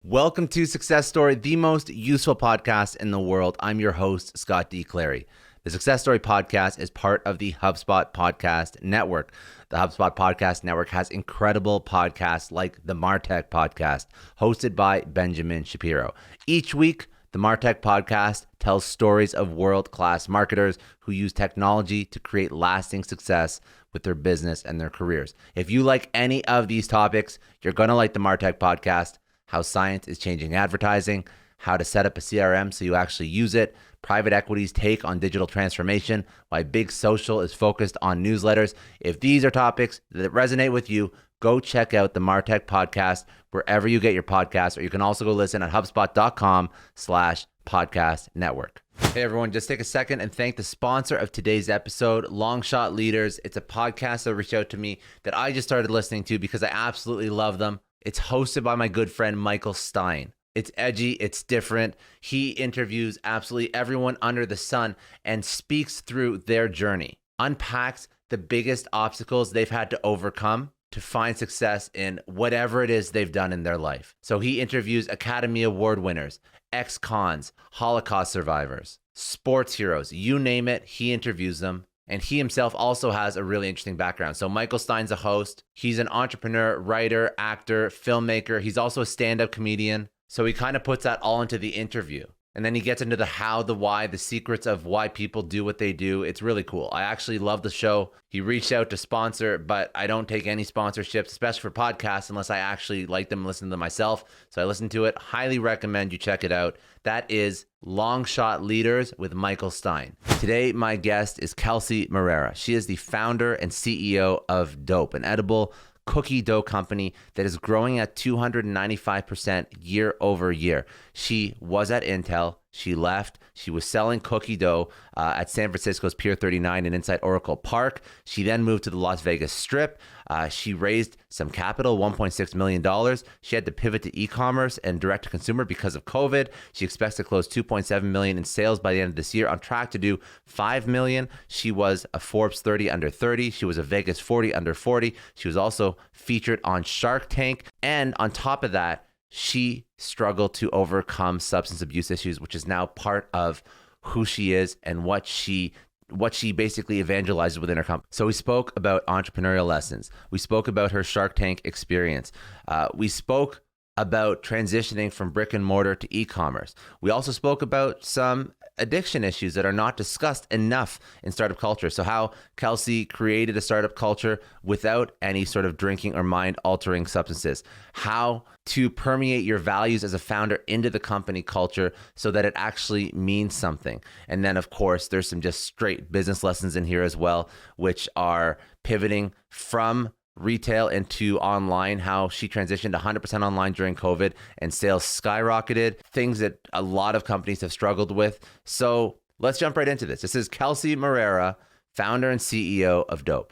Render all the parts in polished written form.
Welcome to Success Story, the most useful podcast in the world. I'm your host, Scott D. Clary. The Success Story podcast is part of the Hubspot podcast network. The Hubspot podcast network has incredible podcasts like the MarTech podcast, hosted by Benjamin Shapiro. Each week, the MarTech podcast tells stories of world-class marketers who use technology to create lasting success with their business and their careers. If you like any of these topics, you're going to like the MarTech podcast. How science is changing advertising, how to set up a CRM so you actually use it, private equity's take on digital transformation, why big social is focused on newsletters. If these are topics that resonate with you, go check out the MarTech podcast wherever you get your podcasts, or you can also go listen at hubspot.com/podcast network. Hey everyone, just take a second and thank the sponsor of today's episode, Long Shot Leaders. It's a podcast that reached out to me that I just started listening to because I absolutely love them. It's hosted by my good friend, Michael Stein. It's edgy, it's different. He interviews absolutely everyone under the sun and speaks through their journey, unpacks the biggest obstacles they've had to overcome to find success in whatever it is they've done in their life. So he interviews Academy Award winners, ex-cons, Holocaust survivors, sports heroes, you name it, he interviews them. And he himself also has a really interesting background. So Michael Stein's a host. He's an entrepreneur, writer, actor, filmmaker. He's also a stand-up comedian. So he kind of puts that all into the interview. And then he gets into the how, the why, the secrets of why people do what they do. It's really cool. I actually love the show. He reached out to sponsor, but I don't take any sponsorships, especially for podcasts, unless I actually like them and listen to them myself. So I listen to it. Highly recommend you check it out. That is Long Shot Leaders with Michael Stein. Today, my guest is Kelsey Moreira. She is the founder and CEO of Doughp, an edible cookie dough company that is growing at 295% year over year. She was at Intel. She left. She was selling cookie dough at San Francisco's Pier 39 and inside Oracle Park. She then moved to the Las Vegas Strip. She raised some capital, $1.6 million. She had to pivot to e-commerce and direct-to-consumer because of COVID. She expects to close $2.7 million in sales by the end of this year, on track to do $5 million. She was a Forbes 30 under 30. She was a Vegas 40 under 40. She was also featured on Shark Tank. And on top of that, she struggled to overcome substance abuse issues, which is now part of who she is and what she basically evangelizes within her company. So we spoke about entrepreneurial lessons. We spoke about her Shark Tank experience. We spoke about transitioning from brick and mortar to e-commerce. We also spoke about some addiction issues that are not discussed enough in startup culture. So how Kelsey created a startup culture without any sort of drinking or mind-altering substances. How to permeate your values as a founder into the company culture so that it actually means something. And then, of course, there's some just straight business lessons in here as well, which are pivoting from retail into online, how she transitioned 100% online during COVID and sales skyrocketed, things that a lot of companies have struggled with. So let's jump right into this. This is Kelsey Moreira, founder and CEO of Doughp.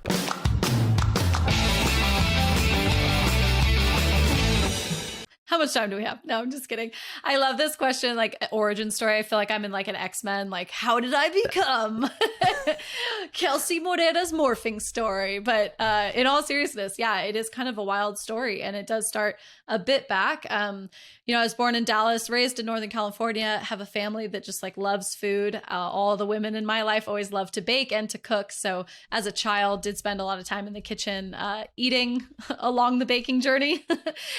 How much time do we have? No, I'm just kidding. I love this question, like origin story. I feel like I'm in like an X-Men, like how did I become Kelsey Moreira's morphing story? But in all seriousness, yeah, it is kind of a wild story, and it does start a bit back. I was born in Dallas, raised in Northern California, have a family that just like loves food. All the women in my life always loved to bake and to cook. So as a child, did spend a lot of time in the kitchen, eating along the baking journey,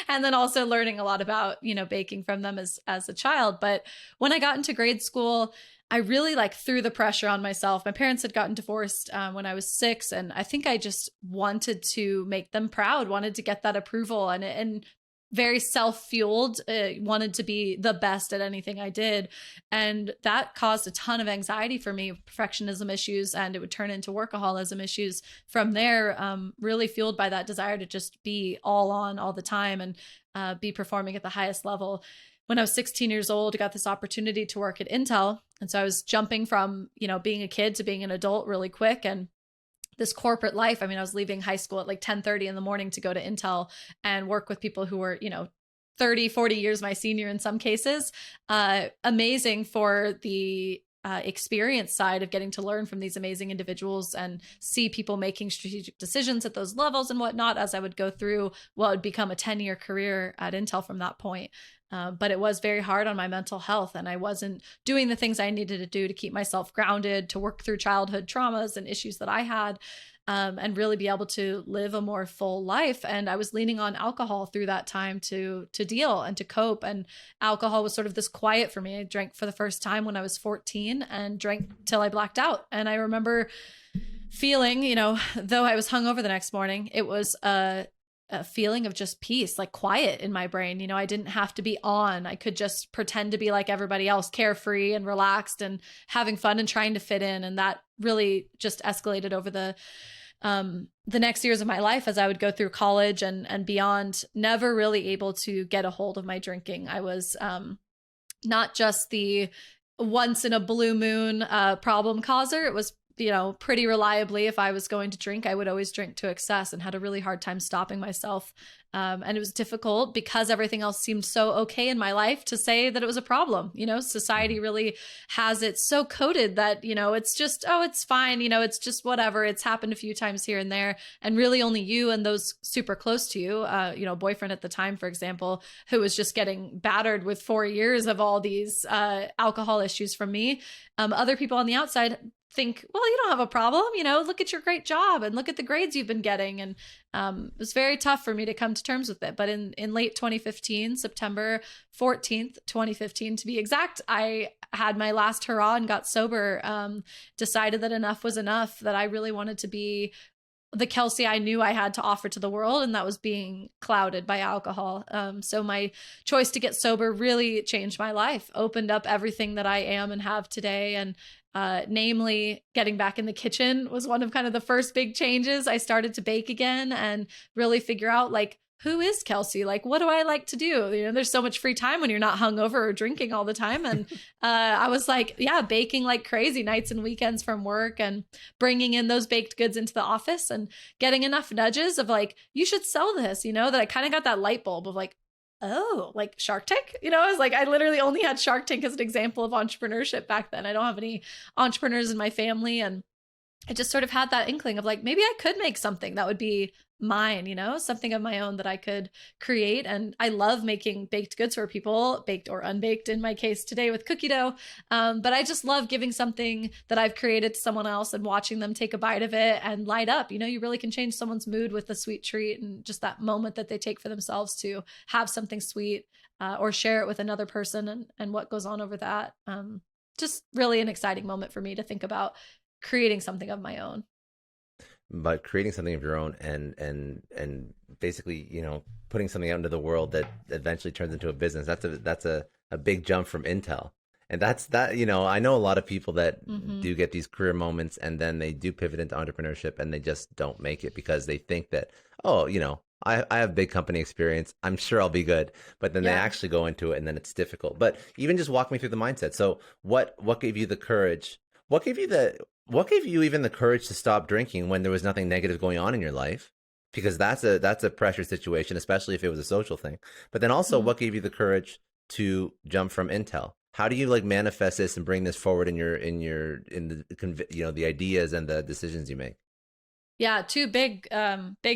and then also learning a lot about, baking from them as a child. But when I got into grade school, I really threw the pressure on myself. My parents had gotten divorced when I was 6, and I think I just wanted to make them proud, wanted to get that approval, and very self-fueled, wanted to be the best at anything I did. And that caused a ton of anxiety for me, perfectionism issues, and it would turn into workaholism issues from there, really fueled by that desire to just be all on all the time and be performing at the highest level. When I was 16 years old, I got this opportunity to work at Intel. And so I was jumping from, being a kid to being an adult really quick. And this corporate life, I was leaving high school at like 10:30 in the morning to go to Intel and work with people who were, 30, 40 years my senior in some cases. Amazing for the experience side of getting to learn from these amazing individuals and see people making strategic decisions at those levels and whatnot as I would go through what would become a 10-year career at Intel from that point. But it was very hard on my mental health, and I wasn't doing the things I needed to do to keep myself grounded, to work through childhood traumas and issues that I had, and really be able to live a more full life. And I was leaning on alcohol through that time to deal and to cope. And alcohol was sort of this quiet for me. I drank for the first time when I was 14 and drank till I blacked out. And I remember feeling, though I was hungover the next morning, it was a feeling of just peace, like quiet in my brain. I didn't have to be on. I could just pretend to be like everybody else, carefree and relaxed and having fun and trying to fit in. And that really just escalated over the next years of my life as I would go through college and beyond, never really able to get a hold of my drinking. I was not just the once in a blue moon problem causer. It was pretty reliably, if I was going to drink, I would always drink to excess and had a really hard time stopping myself. And it was difficult because everything else seemed so okay in my life to say that it was a problem. Society really has it so coded that, it's just, oh, it's fine. It's just whatever. It's happened a few times here and there. And really only you and those super close to you, boyfriend at the time, for example, who was just getting battered with 4 years of all these alcohol issues from me. Other people on the outside think, well, you don't have a problem, look at your great job and look at the grades you've been getting. And it was very tough for me to come to terms with it. But in late 2015, September 14th, 2015, to be exact, I had my last hurrah and got sober, decided that enough was enough, that I really wanted to be the Kelsey I knew I had to offer to the world, and that was being clouded by alcohol. So my choice to get sober really changed my life, opened up everything that I am and have today. And namely, getting back in the kitchen was one of kind of the first big changes. I started to bake again and really figure out, like, who is Kelsey? Like, what do I like to do? There's so much free time when you're not hungover or drinking all the time. And I was like, yeah, baking like crazy nights and weekends from work and bringing in those baked goods into the office and getting enough nudges of like, you should sell this, that I kind of got that light bulb of like, oh, like Shark Tank, I was like, I literally only had Shark Tank as an example of entrepreneurship back then. I don't have any entrepreneurs in my family. And I just sort of had that inkling of like, maybe I could make something that would be mine, something of my own that I could create. And I love making baked goods for people, baked or unbaked in my case today with cookie dough. But I just love giving something that I've created to someone else and watching them take a bite of it and light up. You really can change someone's mood with a sweet treat and just that moment that they take for themselves to have something sweet or share it with another person and what goes on over that. Just really an exciting moment for me to think about creating something of my own. But creating something of your own and basically, putting something out into the world that eventually turns into a business, that's a big jump from Intel. And that's that, I know a lot of people that do get these career moments and then they do pivot into entrepreneurship and they just don't make it because they think that, oh, I have big company experience, I'm sure I'll be good. But then they actually go into it and then it's difficult. But even just walk me through the mindset. So what gave you the courage? What gave you even the courage to stop drinking when there was nothing negative going on in your life? Because that's a pressure situation, especially if it was a social thing. But then also, what gave you the courage to jump from Intel? How do you like manifest this and bring this forward in the ideas and the decisions you make? Yeah, two big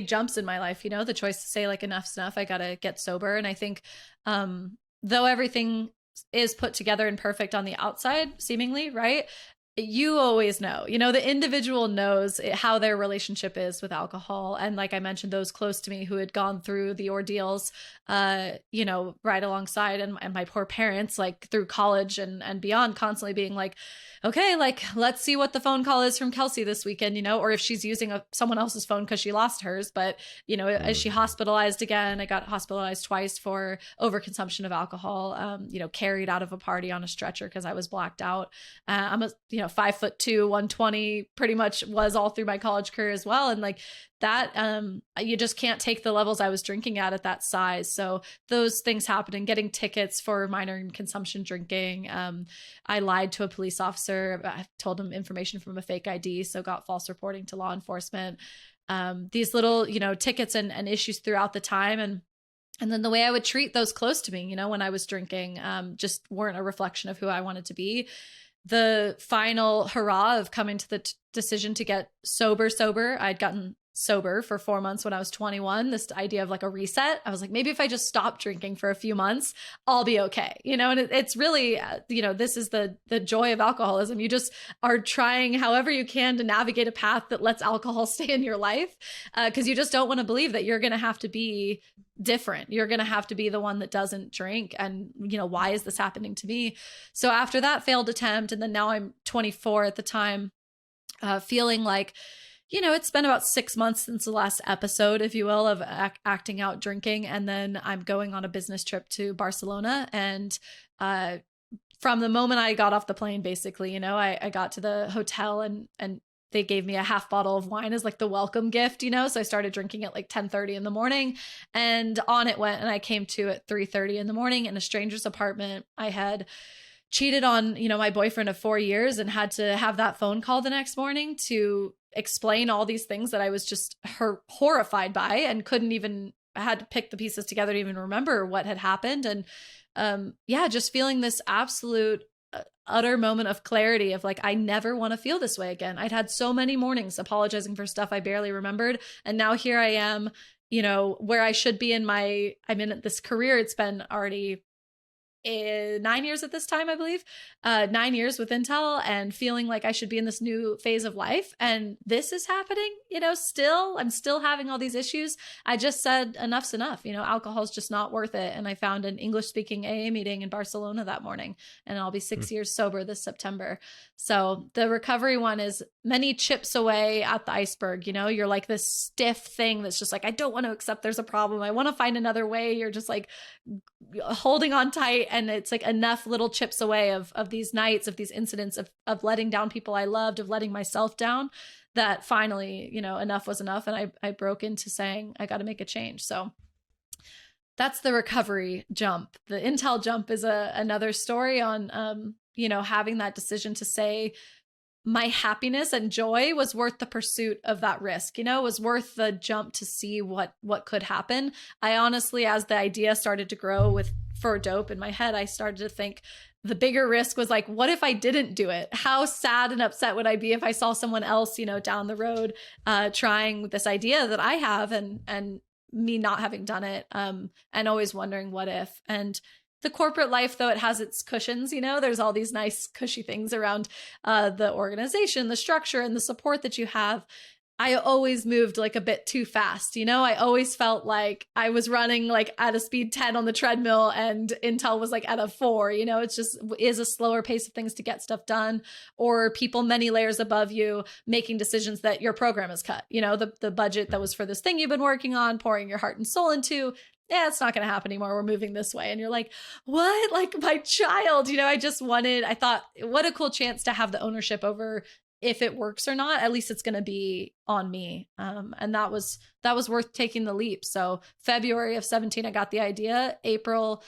jumps in my life. The choice to say like enough's enough. I gotta get sober, and I think though everything is put together and perfect on the outside, seemingly, right? You always know, the individual knows how their relationship is with alcohol. And like I mentioned, those close to me who had gone through the ordeals, right alongside and my poor parents, like through college and beyond, constantly being like, okay, like, let's see what the phone call is from Kelsey this weekend, or if she's using someone else's phone because she lost hers. But, is she hospitalized again? I got hospitalized twice for overconsumption of alcohol, carried out of a party on a stretcher because I was blacked out. I'm a, 5'2", 120, pretty much was all through my college career as well. And like that, you just can't take the levels I was drinking at that size. So those things happened, and getting tickets for minor consumption drinking. I lied to a police officer. I told him information from a fake ID, so got false reporting to law enforcement. These little, tickets and issues throughout the time. And then the way I would treat those close to me, when I was drinking, just weren't a reflection of who I wanted to be. The final hurrah of coming to the decision to get sober, I'd gotten sober for 4 months when I was 21, this idea of like a reset. I was like, maybe if I just stop drinking for a few months, I'll be okay. And it's really, this is the joy of alcoholism. You just are trying however you can to navigate a path that lets alcohol stay in your life, because you just don't want to believe that you're going to have to be different. You're going to have to be the one that doesn't drink. And, why is this happening to me? So after that failed attempt, and then now I'm 24 at the time, feeling like, it's been about 6 months since the last episode, if you will, of acting out drinking. And then I'm going on a business trip to Barcelona. And from the moment I got off the plane, basically, I got to the hotel and they gave me a half bottle of wine as like the welcome gift, so I started drinking at like 10:30 in the morning, and on it went. And I came to at 3:30 in the morning in a stranger's apartment. I had cheated on, my boyfriend of 4 years, and had to have that phone call the next morning to explain all these things that I was just horrified by, and I had to pick the pieces together to even remember what had happened. And just feeling this absolute utter moment of clarity of like, I never want to feel this way again. I'd had so many mornings apologizing for stuff I barely remembered. And now here I am, where I should be I'm in this career. It's been already 9 years at this time, I believe, 9 years with Intel, and feeling like I should be in this new phase of life. And this is happening, I'm still having all these issues. I just said, enough's enough. Alcohol is just not worth it. And I found an English speaking AA meeting in Barcelona that morning, and I'll be 6 years sober this September. So the recovery one is many chips away at the iceberg. You're like this stiff thing that's just like, I don't want to accept there's a problem. I want to find another way. You're just like holding on tight. And it's like enough little chips away of these nights, of these incidents, of letting down people I loved, of letting myself down, that finally, enough was enough. And I broke into saying, I got to make a change. So that's the recovery jump. The Intel jump is another story on, having that decision to say, my happipiness and joy was worth the pursuit of that risk, was worth the jump to see what could happen. I honestly, as the idea started to grow for Doughp in my head, I started to think the bigger risk was like, what if I didn't do it? How sad and upset would I be if I saw someone else, down the road, trying this idea that I have, and me not having done it, and always wondering what if. And the corporate life, though it has its cushions, there's all these nice cushy things around the organization, the structure, and the support that you have. I always moved like a bit too fast. I always felt like I was running like at a speed 10 on the treadmill, and Intel was like at a 4. It's just is a slower pace of things to get stuff done, or people many layers above you making decisions that your program is cut. The budget that was for this thing you've been working on, pouring your heart and soul into, it's not going to happen anymore. We're moving this way. And you're like, what? Like my child, I thought, what a cool chance to have the ownership over if it works or not. At least it's going to be on me. And that was worth taking the leap. So February of 17, I got the idea. April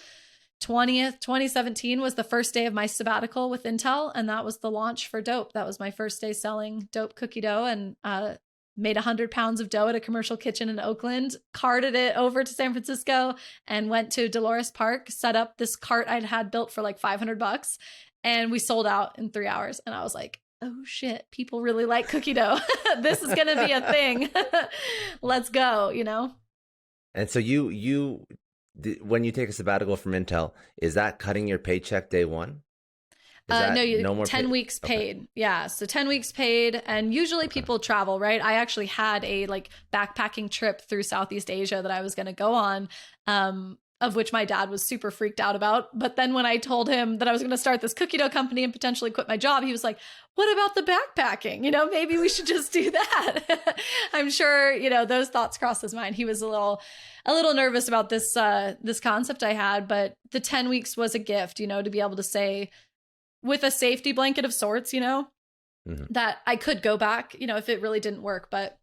20th, 2017 was the first day of my sabbatical with Intel. And that was the launch for Doughp. That was my first day selling Doughp cookie dough, and made 100 pounds of dough at a commercial kitchen in Oakland, carted it over to San Francisco, and went to Dolores Park, set up this cart I'd had built for like $500, and we sold out in 3 hours. And I was like, oh shit, people really like cookie dough. This is going to be a thing. Let's go, And so when you take a sabbatical from Intel, is that cutting your paycheck day one? No, more 10 weeks paid. Okay. Yeah. So 10 weeks paid. And usually people travel, right? I actually had a like backpacking trip through Southeast Asia that I was going to go on, of which my dad was super freaked out about. But then when I told him that I was going to start this cookie dough company and potentially quit my job, he was like, what about the backpacking? Maybe we should just do that. I'm sure, those thoughts crossed his mind. He was a little nervous about this concept I had, but the 10 weeks was a gift, to be able to say, with a safety blanket of sorts, that I could go back, if it really didn't work. But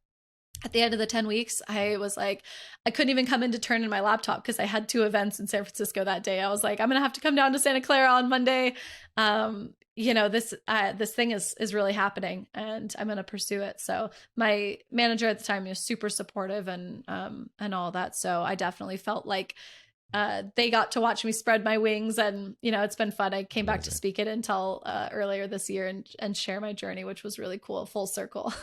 at the end of the 10 weeks, I was like, I couldn't even come in to turn in my laptop because I had 2 events in San Francisco that day. I was like, I'm going to have to come down to Santa Clara on Monday. This thing is really happening, and I'm going to pursue it. So my manager at the time was super supportive and all that. So I definitely felt like they got to watch me spread my wings, and it's been fun. I came back to speak at Intel earlier this year and share my journey, which was really cool. Full circle.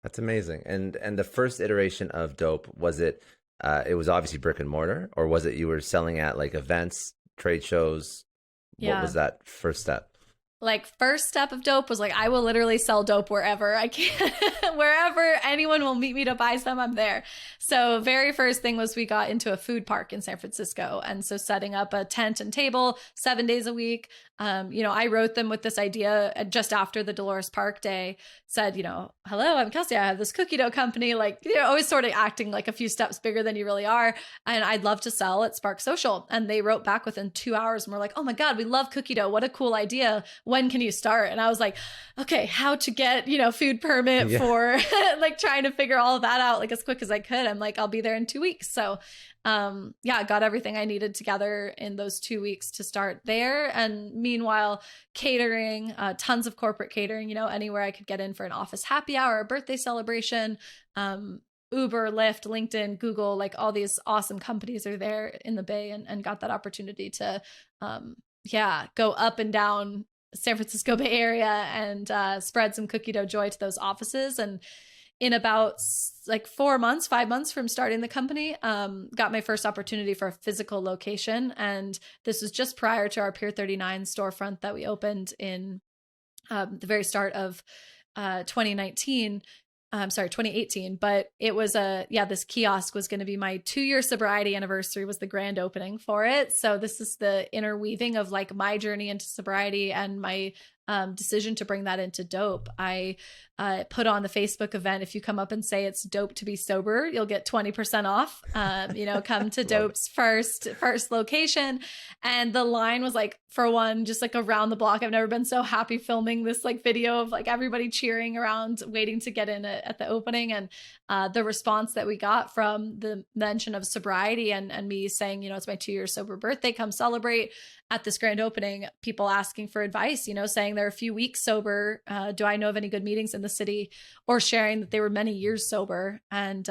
That's amazing. And the first iteration of Doughp, was it it was obviously brick and mortar, or was it you were selling at like events, trade shows? What Yeah. was that first step? Like first step of Doughp was like, I will literally sell dope wherever I can. Wherever anyone will meet me to buy some, I'm there. So very first thing was we got into a food park in San Francisco, and so setting up a tent and table 7 days a week. I wrote them with this idea just after the Dolores Park day. Said, hello, I'm Kelsey, I have this cookie dough company. Like, always sort of acting like a few steps bigger than you really are, and I'd love to sell at Spark Social. And they wrote back within 2 hours and were like, oh my god, we love cookie dough, what a cool idea, when can you start? And I was like, okay, how to get, food permit for like trying to figure all of that out like as quick as I could. I'm like, I'll be there in 2 weeks. So I got everything I needed together in those 2 weeks to start there. And meanwhile, catering, tons of corporate catering, anywhere I could get in for an office happy hour, a birthday celebration, Uber, Lyft, LinkedIn, Google, like all these awesome companies are there in the Bay, and got that opportunity to, go up and down San Francisco Bay Area and spread some cookie dough joy to those offices. And in about like 5 months from starting the company, got my first opportunity for a physical location. And this was just prior to our Pier 39 storefront that we opened in the very start of 2019. 2018, but it was this kiosk was going to be my 2-year sobriety anniversary, was the grand opening for it. So this is the interweaving of like my journey into sobriety and my decision to bring that into Doughp. I put on the Facebook event, if you come up and say it's dope to be sober, you'll get 20% off. Come to Doughp's first location. And the line was like, for one, just like around the block. I've never been so happy filming this like video of like everybody cheering around, waiting to get in at the opening. And the response that we got from the mention of sobriety and me saying, it's my 2-year sober birthday, come celebrate at this grand opening, people asking for advice, saying they're a few weeks sober. Do I know of any good meetings in the city? Or sharing that they were many years sober. And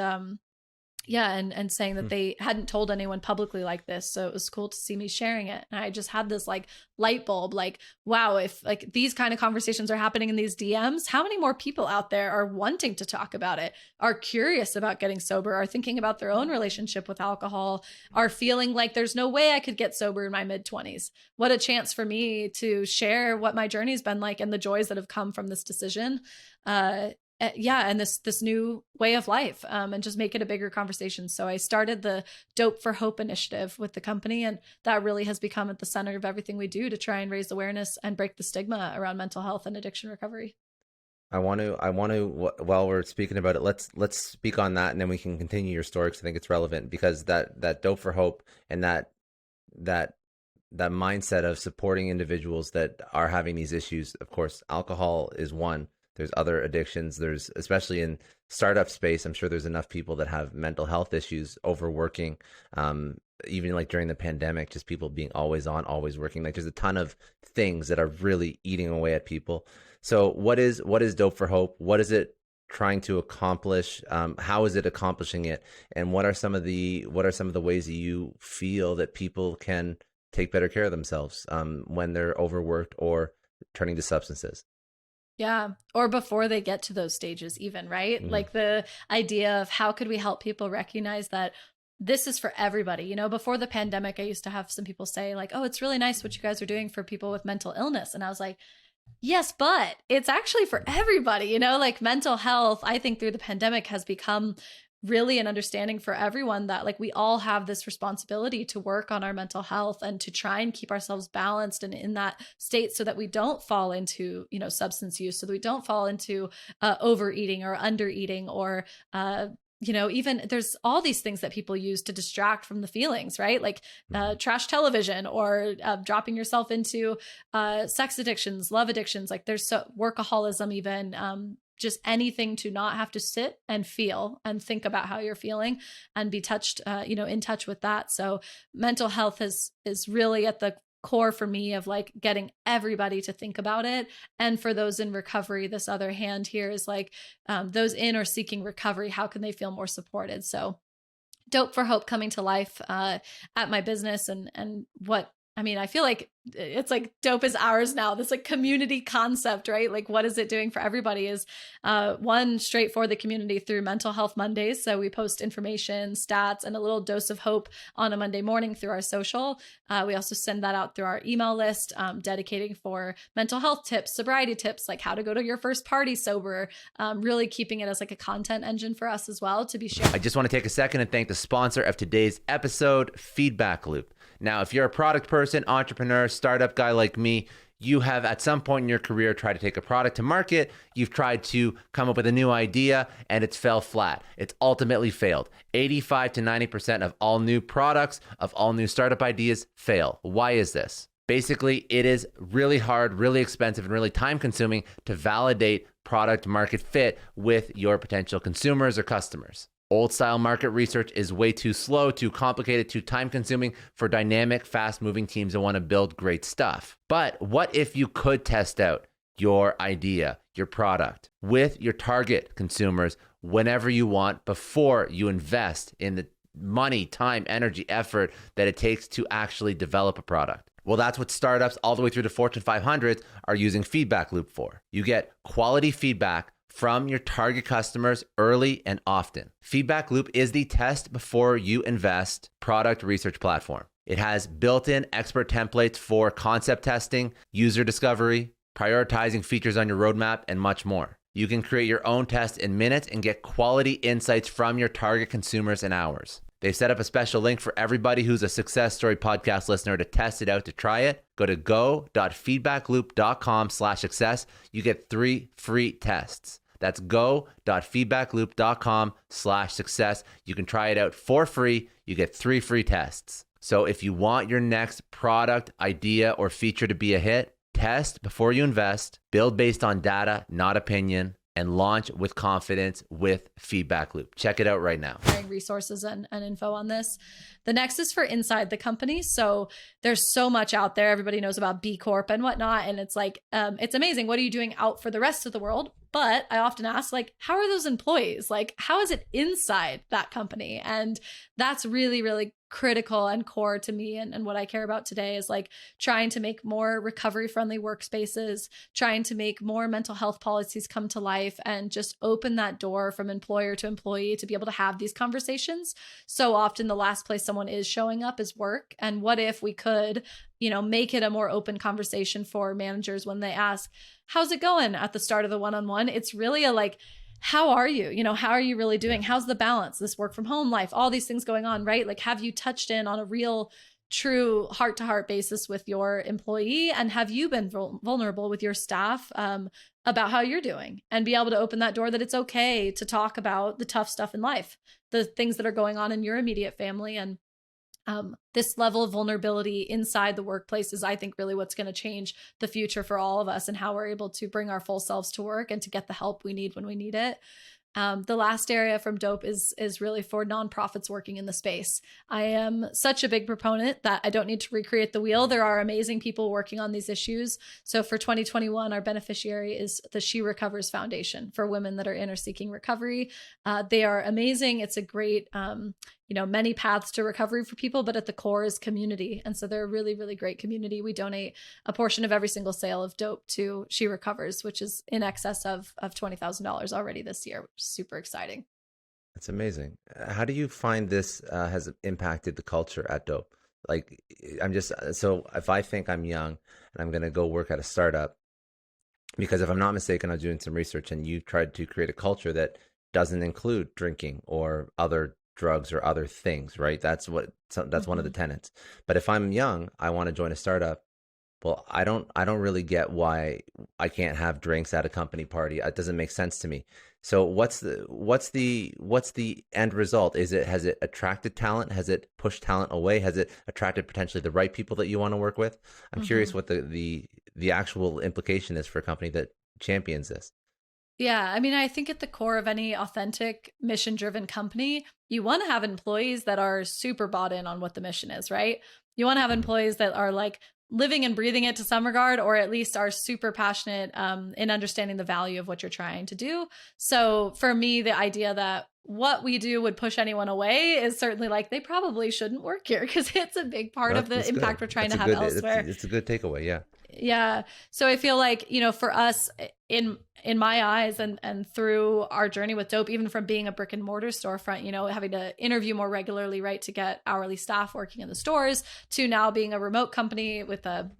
and saying that they hadn't told anyone publicly like this. So it was cool to see me sharing it. And I just had this like light bulb, like, wow, if like these kind of conversations are happening in these DMs, how many more people out there are wanting to talk about it, are curious about getting sober, are thinking about their own relationship with alcohol, are feeling like there's no way I could get sober in my mid-20s. What a chance for me to share what my journey's been like and the joys that have come from this decision. And this new way of life, and just make it a bigger conversation. So I started the Doughp for Hope initiative with the company, and that really has become at the center of everything we do to try and raise awareness and break the stigma around mental health and addiction recovery. I want to, while we're speaking about it, let's speak on that, and then we can continue your story, because I think it's relevant, because that Doughp for Hope and that mindset of supporting individuals that are having these issues. Of course, alcohol is one. There's other addictions. There's, especially in startup space, I'm sure there's enough people that have mental health issues, overworking, even like during the pandemic, just people being always on, always working. Like there's a ton of things that are really eating away at people. So what is Doughp for Hope? What is it trying to accomplish? How is it accomplishing it? And what are some of the ways that you feel that people can take better care of themselves when they're overworked or turning to substances? Yeah. Or before they get to those stages even, right? Mm. Like the idea of how could we help people recognize that this is for everybody. Before the pandemic, I used to have some people say like, oh, it's really nice what you guys are doing for people with mental illness. And I was like, yes, but it's actually for everybody, like mental health, I think through the pandemic has become really an understanding for everyone that like we all have this responsibility to work on our mental health and to try and keep ourselves balanced and in that state so that we don't fall into, substance use, so that we don't fall into overeating or undereating or, even there's all these things that people use to distract from the feelings, right? Like trash television or dropping yourself into sex addictions, love addictions. Like there's workaholism even, just anything to not have to sit and feel and think about how you're feeling and be touched, in touch with that. So mental health is really at the core for me of like getting everybody to think about it. And for those in recovery, this other hand here is like those in or seeking recovery, how can they feel more supported? So Doughp for Hope coming to life at my business and what I mean, I feel like it's like Doughp is ours now. This like community concept, right? Like what is it doing for everybody is one, straight for the community through Mental Health Mondays. So we post information, stats, and a little dose of hope on a Monday morning through our social. We also send that out through our email list, dedicating for mental health tips, sobriety tips, like how to go to your first party sober, really keeping it as like a content engine for us as well to be shared. I just want to take a second and thank the sponsor of today's episode, Feedback Loop. Now, if you're a product person, entrepreneur, startup guy like me, you have at some point in your career tried to take a product to market. You've tried to come up with a new idea and it's fell flat. It's ultimately failed. 85 to 90% of all new products, of all new startup ideas fail. Why is this? Basically, it is really hard, really expensive, and really time consuming to validate product market fit with your potential consumers or customers. Old style market research is way too slow, too complicated, too time consuming for dynamic, fast moving teams that want to build great stuff. But what if you could test out your idea, your product with your target consumers whenever you want before you invest in the money, time, energy, effort that it takes to actually develop a product? Well, that's what startups all the way through to Fortune 500s are using Feedback Loop for. You get quality feedback from your target customers early and often. Feedback Loop is the test before you invest product research platform. It has built-in expert templates for concept testing, user discovery, prioritizing features on your roadmap, and much more. You can create your own test in minutes and get quality insights from your target consumers in hours. They've set up a special link for everybody who's a Success Story podcast listener to test it out, to try it. Go to go.feedbackloop.com/success. You get 3 free tests. That's go.feedbackloop.com/success. You can try it out for free. You get 3 free tests. So if you want your next product, idea, or feature to be a hit, test before you invest, build based on data, not opinion, and launch with confidence with Feedback Loop. Check it out right now. Resources and info on this. The next is for inside the company. So there's so much out there. Everybody knows about B Corp and whatnot. And it's like, it's amazing. What are you doing out for the rest of the world? But I often ask, like, how are those employees? Like, how is it inside that company? And that's really, really critical and core to me. And what I care about today is like trying to make more recovery friendly workspaces, trying to make more mental health policies come to life, and just open that door from employer to employee to be able to have these conversations. So often the last place someone is showing up is work. And what if we could, make it a more open conversation for managers when they ask, how's it going at the start of the one-on-one? It's really a like, how are you? How are you really doing? How's the balance? This work from home life, all these things going on, right? Like, have you touched in on a real, true heart-to-heart basis with your employee? And have you been vulnerable with your staff about how you're doing? And be able to open that door that it's okay to talk about the tough stuff in life, the things that are going on in your immediate family. And this level of vulnerability inside the workplace is, I think, really what's going to change the future for all of us and how we're able to bring our full selves to work and to get the help we need when we need it. The last area from Doughp is really for nonprofits working in the space. I am such a big proponent that I don't need to recreate the wheel. There are amazing people working on these issues. So for 2021, our beneficiary is the She Recovers Foundation for women that are in or seeking recovery. They are amazing. It's a great, many paths to recovery for people, but at the core is community. And so they're a really, really great community. We donate a portion of every single sale of Doughp to She Recovers, which is in excess of $20,000 already this year, which is super exciting. That's amazing. How do you find this has impacted the culture at Doughp? Like, so if I think I'm young and I'm going to go work at a startup, because if I'm not mistaken, I was doing some research and you tried to create a culture that doesn't include drinking or other drugs or other things, right? That's one of the tenets. But if I'm young, I want to join a startup. Well, I don't really get why I can't have drinks at a company party. It doesn't make sense to me. So what's the end result? Has it attracted talent? Has it pushed talent away? Has it attracted potentially the right people that you want to work with? I'm curious what the actual implication is for a company that champions this. Yeah, I mean, I think at the core of any authentic mission-driven company, you want to have employees that are super bought in on what the mission is, right? You want to have employees that are like living and breathing it to some regard, or at least are super passionate in understanding the value of what you're trying to do. So for me, the idea that what we do would push anyone away is certainly like, they probably shouldn't work here, because it's a big part of the impact we're trying to have elsewhere. It's a good takeaway. Yeah. Yeah. So I feel like, for us, in my eyes, and through our journey with Doughp, even from being a brick and mortar storefront, having to interview more regularly, right, to get hourly staff working in the stores, to now being a remote company with a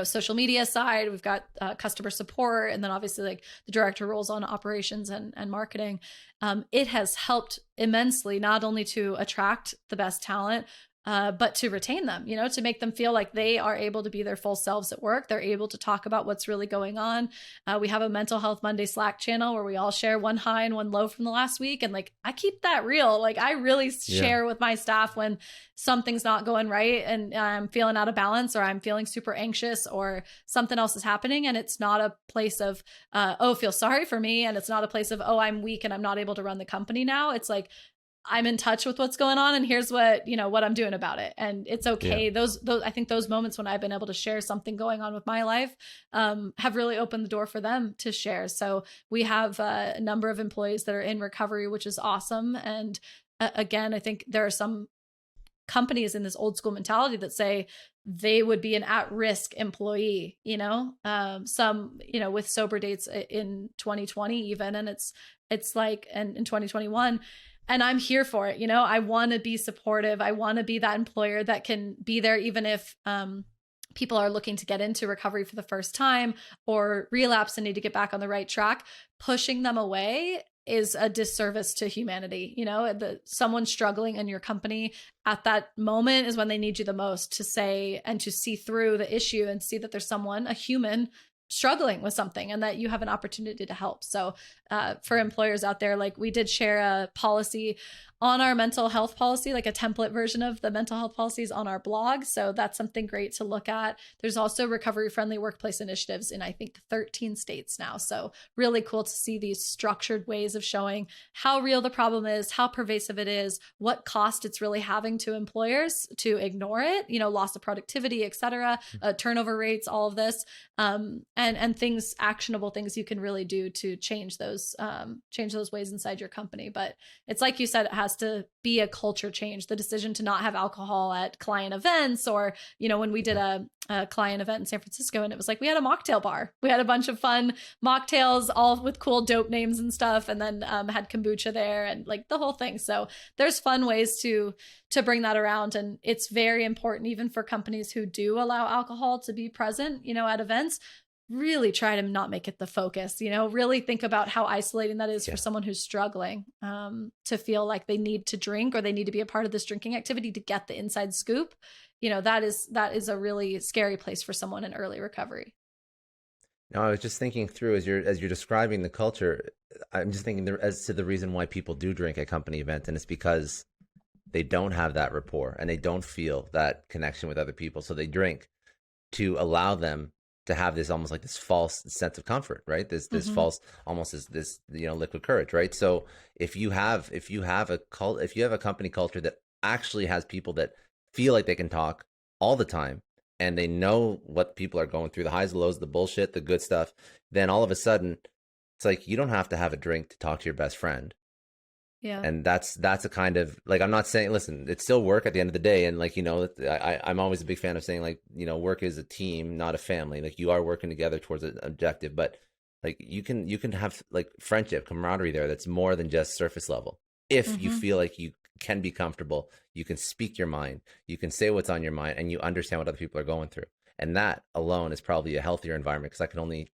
social media side, we've got customer support, and then obviously like the director roles on operations and marketing. It has helped immensely, not only to attract the best talent, but to retain them, to make them feel like they are able to be their full selves at work. They're able to talk about what's really going on. We have a Mental Health Monday Slack channel where we all share one high and one low from the last week. And like, I keep that real. Like, I really share with my staff when something's not going right and I'm feeling out of balance, or I'm feeling super anxious, or something else is happening. And it's not a place of, feel sorry for me. And it's not a place of, I'm weak and I'm not able to run the company now. It's like, I'm in touch with what's going on, and here's what I'm doing about it. And it's okay. Yeah. Those I think those moments when I've been able to share something going on with my life have really opened the door for them to share. So we have a number of employees that are in recovery, which is awesome. And again, I think there are some companies in this old school mentality that say they would be an at-risk employee, some, with sober dates in 2020 even. And it's like, and in 2021, and I'm here for it. I want to be supportive. I want to be that employer that can be there, even if people are looking to get into recovery for the first time or relapse and need to get back on the right track. Pushing them away is a disservice to humanity. Someone struggling in your company at that moment is when they need you the most, to say and to see through the issue and see that there's someone, a human, struggling with something, and that you have an opportunity to help. So for employers out there, like, we did share a policy on our mental health policy, like a template version of the mental health policies on our blog. So that's something great to look at. There's also recovery friendly workplace initiatives in, I think, 13 states now. So really cool to see these structured ways of showing how real the problem is, how pervasive it is, what cost it's really having to employers to ignore it, loss of productivity, et cetera, turnover rates, all of this, and things, actionable things you can really do to change those ways inside your company. But it's like you said, it has to be a culture change. The decision to not have alcohol at client events, or, when we did a client event in San Francisco, and it was like, we had a mocktail bar. We had a bunch of fun mocktails, all with cool Doughp names and stuff. And then had kombucha there and like the whole thing. So there's fun ways to bring that around. And it's very important, even for companies who do allow alcohol to be present, at events. Really try to not make it the focus, really think about how isolating that is for someone who's struggling to feel like they need to drink, or they need to be a part of this drinking activity to get the inside scoop. That is a really scary place for someone in early recovery. No, I was just thinking through as you're describing the culture, I'm just thinking as to the reason why people do drink at company events, and it's because they don't have that rapport and they don't feel that connection with other people. So they drink to allow them to have this almost like this false sense of comfort, right? This false, almost this liquid courage, right? So if you have a company culture that actually has people that feel like they can talk all the time, and they know what people are going through, the highs, the lows, the bullshit, the good stuff, then all of a sudden it's like, you don't have to have a drink to talk to your best friend. Yeah. And that's a kind of like, I'm not saying, listen, it's still work at the end of the day. And like, I'm always a big fan of saying, like, work is a team, not a family. Like, you are working together towards an objective, but like you can have like friendship, camaraderie there that's more than just surface level. If you feel like you can be comfortable, you can speak your mind, you can say what's on your mind, and you understand what other people are going through. And that alone is probably a healthier environment, because I can only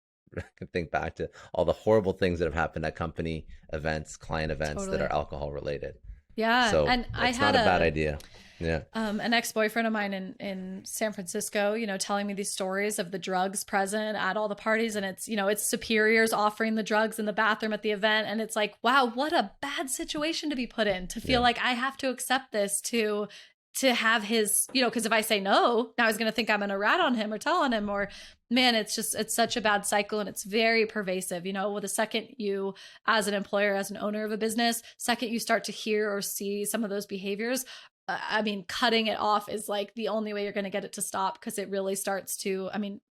think back to all the horrible things that have happened at company events, client events that are alcohol related. Yeah. So and it's not a bad idea. Yeah. An ex-boyfriend of mine in San Francisco, telling me these stories of the drugs present at all the parties, and it's, it's superiors offering the drugs in the bathroom at the event. And it's like, wow, what a bad situation to be put in, to feel like I have to accept this to have his, because if I say no, now he's going to think I'm going to rat on him or tell on him, or man, it's such a bad cycle, and it's very pervasive. With the second you, as an employer, as an owner of a business, second you start to hear or see some of those behaviors, cutting it off is like the only way you're going to get it to stop, because it really starts to,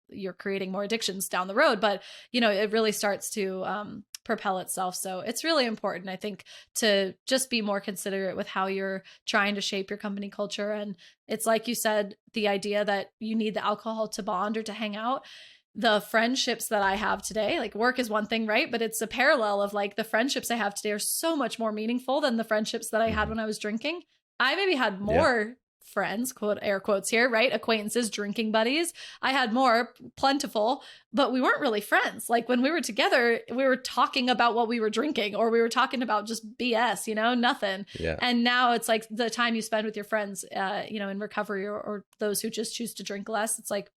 you're creating more addictions down the road, but it really starts to propel itself. So it's really important, I think, to just be more considerate with how you're trying to shape your company culture. And it's like you said, the idea that you need the alcohol to bond or to hang out. The friendships that I have today, like work is one thing, right? But it's a parallel of like the friendships I have today are so much more meaningful than the friendships that I had when I was drinking. I maybe had more friends, quote, air quotes here, right? Acquaintances, drinking buddies. I had more, plentiful, but we weren't really friends. Like when we were together, we were talking about what we were drinking, or we were talking about just BS, nothing. Yeah. And now it's like the time you spend with your friends, in recovery, or those who just choose to drink less. It's like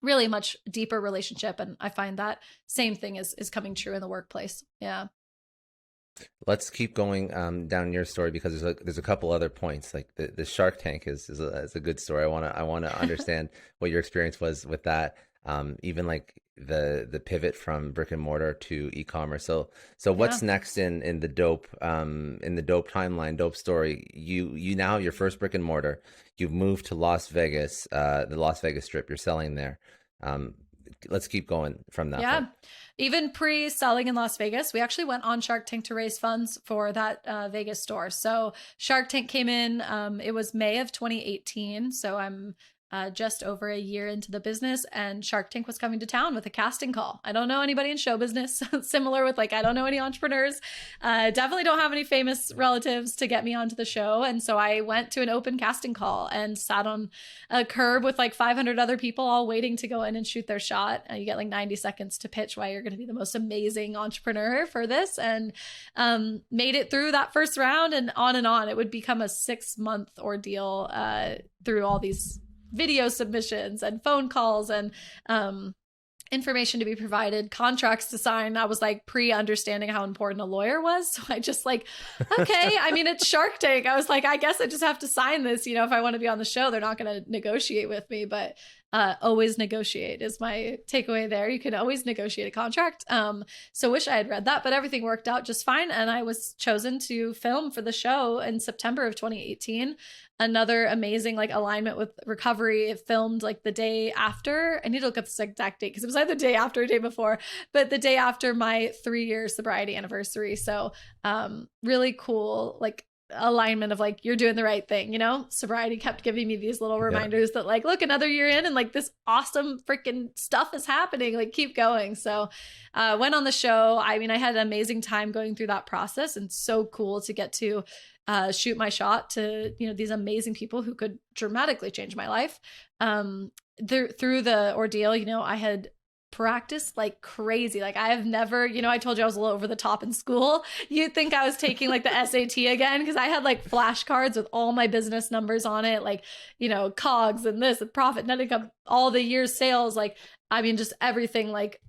really much deeper relationship. And I find that same thing is coming true in the workplace. Yeah. Let's keep going down your story, because there's a couple other points. Like the Shark Tank is a good story. I want to understand what your experience was with that. Even like the pivot from brick and mortar to e-commerce. So what's next in the Doughp timeline, Doughp story? You now have your first brick and mortar. You've moved to Las Vegas, the Las Vegas Strip. You're selling there. Let's keep going from that point. Even pre-selling in Las Vegas, we actually went on Shark Tank to raise funds for that Vegas store. So Shark Tank came in, it was May of 2018. So I'm just over a year into the business, and Shark Tank was coming to town with a casting call. I don't know anybody in show business, similar with like, I don't know any entrepreneurs, definitely don't have any famous relatives to get me onto the show. And so I went to an open casting call and sat on a curb with like 500 other people all waiting to go in and shoot their shot. You get like 90 seconds to pitch why you're going to be the most amazing entrepreneur for this, and made it through that first round, and on. It would become a 6-month ordeal through all these video submissions and phone calls and information to be provided, contracts to sign. I was like pre-understanding how important a lawyer was. So I just like, okay, I mean, it's Shark Tank. I was like, I guess I just have to sign this. If I want to be on the show, they're not going to negotiate with me, but always negotiate is my takeaway there. You can always negotiate a contract. So wish I had read that, but everything worked out just fine. And I was chosen to film for the show in September of 2018. Another amazing like alignment with recovery. It filmed like the day after. I need to look up this exact date because it was either the day after or day before, but the day after my 3-year sobriety anniversary. So really cool, like alignment of like, you're doing the right thing. Sobriety kept giving me these little reminders that like, look, another year in and like this awesome freaking stuff is happening, like keep going. So went on the show. I mean, I had an amazing time going through that process, and so cool to get to shoot my shot to these amazing people who could dramatically change my life. Through the ordeal, I had practiced like crazy. Like I have never, I told you I was a little over the top in school. You'd think I was taking like the SAT again, because I had like flashcards with all my business numbers on it, like COGS and this and profit, net income, all the year's sales, like I mean just everything, like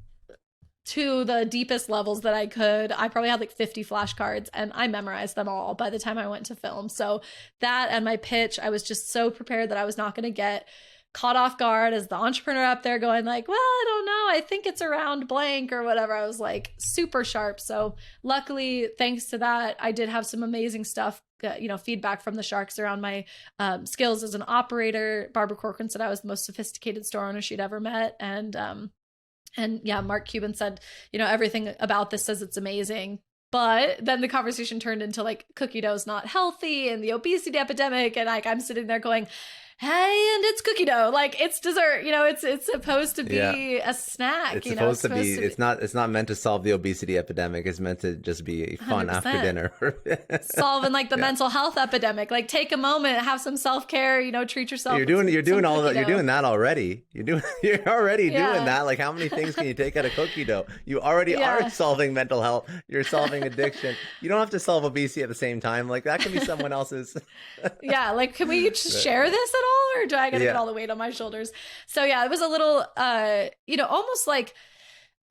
to the deepest levels that I could. I probably had like 50 flashcards, and I memorized them all by the time I went to film. So that and my pitch, I was just so prepared that I was not going to get caught off guard as the entrepreneur up there going like, well, I don't know, I think it's around blank or whatever. I was like super sharp. So luckily, thanks to that, I did have some amazing stuff, feedback from the Sharks around my skills as an operator. Barbara Corcoran said I was the most sophisticated store owner she'd ever met. And yeah, Mark Cuban said, everything about this says it's amazing. But then the conversation turned into like cookie dough is not healthy and the obesity epidemic. And like, I'm sitting there going, hey, and it's cookie dough, like it's dessert, it's supposed to be a snack. It's supposed to be. It's not meant to solve the obesity epidemic. It's meant to just be fun 100%. After dinner. Solving like the mental health epidemic. Like take a moment, have some self-care, treat yourself. You're doing all that. You're doing that already. You're already doing that. Like how many things can you take out of cookie dough? You already are solving mental health. You're solving addiction. You don't have to solve obesity at the same time. Like that can be someone else's. Yeah. Like, can we just share this at all, or do I gotta get all the weight on my shoulders? So yeah, it was a little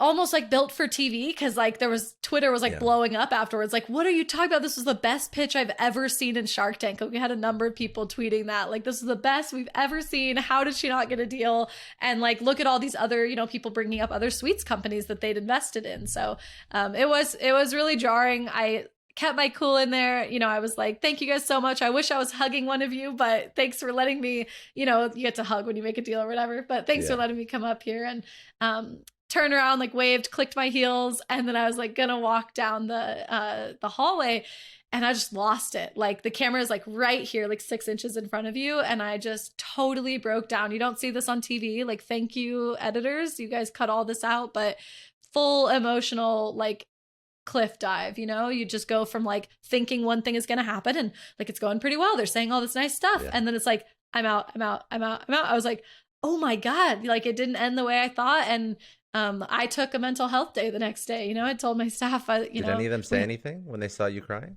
almost like built for TV, because like Twitter was like blowing up afterwards, like, what are you talking about? This was the best pitch I've ever seen in Shark Tank. Like, we had a number of people tweeting that like, this is the best we've ever seen. How did she not get a deal? And like, look at all these other people bringing up other sweets companies that they'd invested in. So it was really jarring. I kept my cool in there. I was like, thank you guys so much. I wish I was hugging one of you, but thanks for letting me, you get to hug when you make a deal or whatever, but thanks for letting me come up here. And turned around, like waved, clicked my heels, and then I was like gonna walk down the hallway, and I just lost it. Like the camera is like right here, like 6 inches in front of you, and I just totally broke down. You don't see this on TV. Like, thank you, editors. You guys cut all this out, but full emotional, like, cliff dive. You just go from like thinking one thing is going to happen and like it's going pretty well, they're saying all this nice stuff, and then it's like I'm out. I was like, oh my god, like it didn't end the way I thought. And I took a mental health day the next day. I told my staff, did any of them say anything when they saw you crying?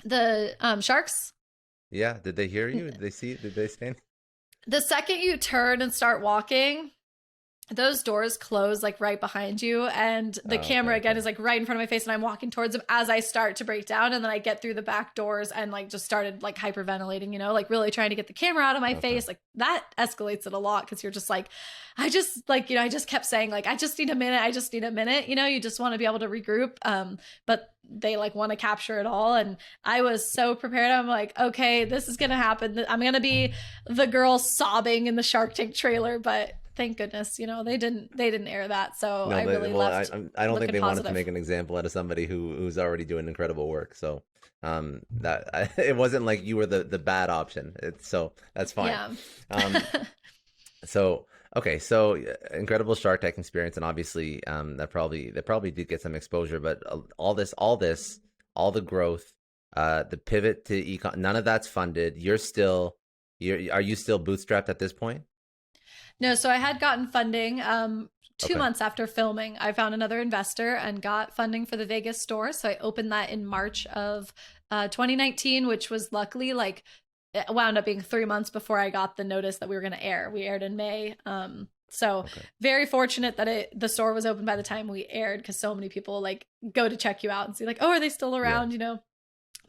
The sharks, yeah, did they hear you? Did they say anything? The second you turn and start walking, those doors close like right behind you, and the camera again is like right in front of my face, and I'm walking towards them as I start to break down, and then I get through the back doors and like just started like hyperventilating, like really trying to get the camera out of my face. Like that escalates it a lot, because you're just like, I just like, I just kept saying like, I just need a minute, you just want to be able to regroup, but they like want to capture it all. And I was so prepared. I'm like, okay, this is gonna happen. I'm gonna be the girl sobbing in the Shark Tank trailer, but thank goodness, they didn't air that. So no, I really left. I don't think they wanted to make an example out of somebody who's already doing incredible work. So it wasn't like you were the bad option. So that's fine. Yeah. So incredible Shark Tank experience, and obviously that probably did get some exposure, but all the growth, the pivot to eComm, none of that's funded. Are you still bootstrapped at this point? No, so I had gotten funding 2 months after filming. I found another investor and got funding for the Vegas store. So I opened that in March of 2019, which was luckily like it wound up being 3 months before I got the notice that we were going to air. We aired in May. Very fortunate that the store was open by the time we aired, because so many people like go to check you out and see like, oh, are they still around?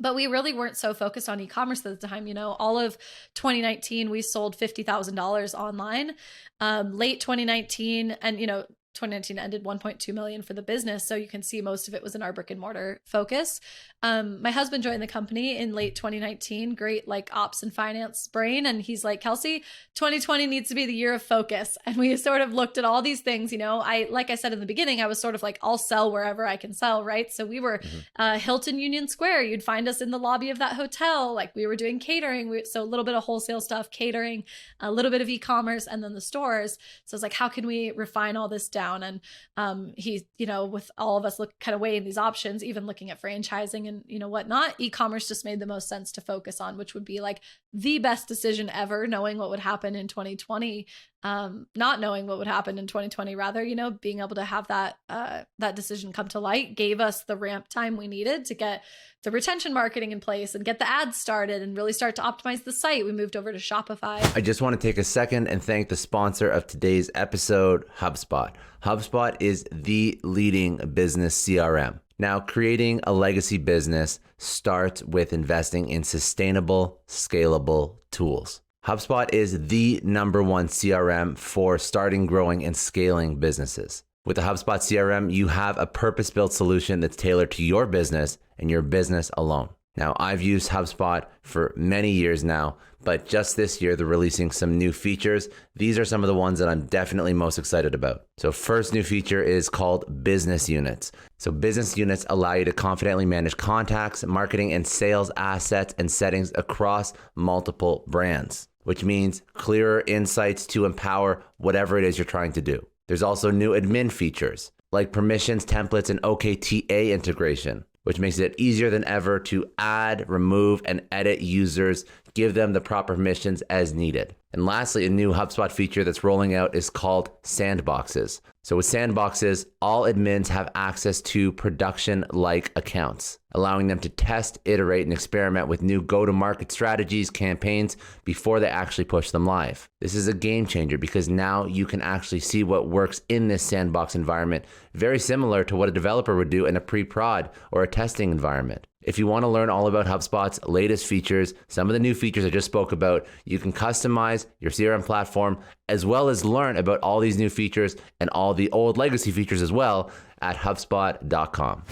But we really weren't so focused on e-commerce at the time. All of 2019, we sold $50,000 online. Late 2019, and 2019 ended 1.2 million for the business. So you can see most of it was in our brick and mortar focus. My husband joined the company in late 2019, great like ops and finance brain. And he's like, Kelsey, 2020 needs to be the year of focus. And we sort of looked at all these things, like I said in the beginning, I was sort of like, I'll sell wherever I can sell. Right. So we were Hilton Union Square. You'd find us in the lobby of that hotel. Like we were doing catering. So a little bit of wholesale stuff, catering, a little bit of e-commerce, and then the stores. So it's like, how can we refine all this down? And he, with all of us kind of weighing these options, even looking at franchising and whatnot, e-commerce just made the most sense to focus on, which would be like the best decision ever, knowing what would happen in 2020, not knowing what would happen in 2020, rather, being able to have that decision come to light gave us the ramp time we needed to get the retention marketing in place and get the ads started and really start to optimize the site. We moved over to Shopify. I just want to take a second and thank the sponsor of today's episode, Hubspot. Hubspot is the leading business CRM. Now, creating a legacy business starts with investing in sustainable, scalable tools. HubSpot is the #1 CRM for starting, growing, and scaling businesses. With the HubSpot CRM, you have a purpose-built solution that's tailored to your business and your business alone. Now, I've used HubSpot for many years now, but just this year, they're releasing some new features. These are some of the ones that I'm definitely most excited about. So first new feature is called Business Units. So business units allow you to confidently manage contacts, marketing, and sales assets and settings across multiple brands, which means clearer insights to empower whatever it is you're trying to do. There's also new admin features like permissions, templates, and OKTA integration, which makes it easier than ever to add, remove, and edit users, give them the proper permissions as needed. And lastly, a new HubSpot feature that's rolling out is called Sandboxes. So with Sandboxes, all admins have access to production-like accounts, allowing them to test, iterate, and experiment with new go-to-market strategies, campaigns, before they actually push them live. This is a game changer because now you can actually see what works in this sandbox environment, very similar to what a developer would do in a pre-prod or a testing environment. If you want to learn all about HubSpot's latest features, some of the new features I just spoke about, you can customize your CRM platform as well as learn about all these new features and all the old legacy features as well at hubspot.com.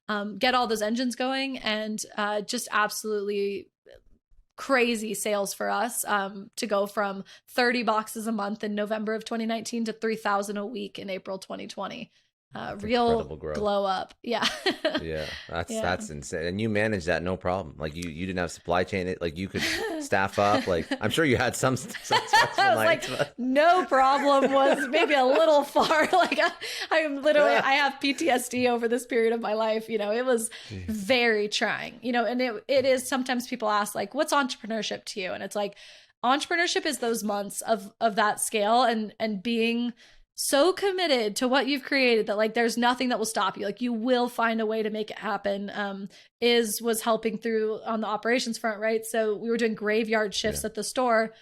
And get all those engines going and just absolutely crazy sales for us, to go from 30 boxes a month in November of 2019 to 3,000 a week in April 2020. Real glow up. Yeah. Yeah. That's insane. And you managed that no problem. Like you didn't have supply chain. Like you could staff up. Like I'm sure you had some stressful nights. Like, no problem was maybe a little far. Like I'm literally, I have PTSD over this period of my life. You know, it was very trying, you know, and it is, sometimes people ask like, what's entrepreneurship to you? And it's like, entrepreneurship is those months of that scale and being so committed to what you've created that like there's nothing that will stop you. Like you will find a way to make it happen. Was helping through on the operations front, right? So we were doing graveyard shifts at the store,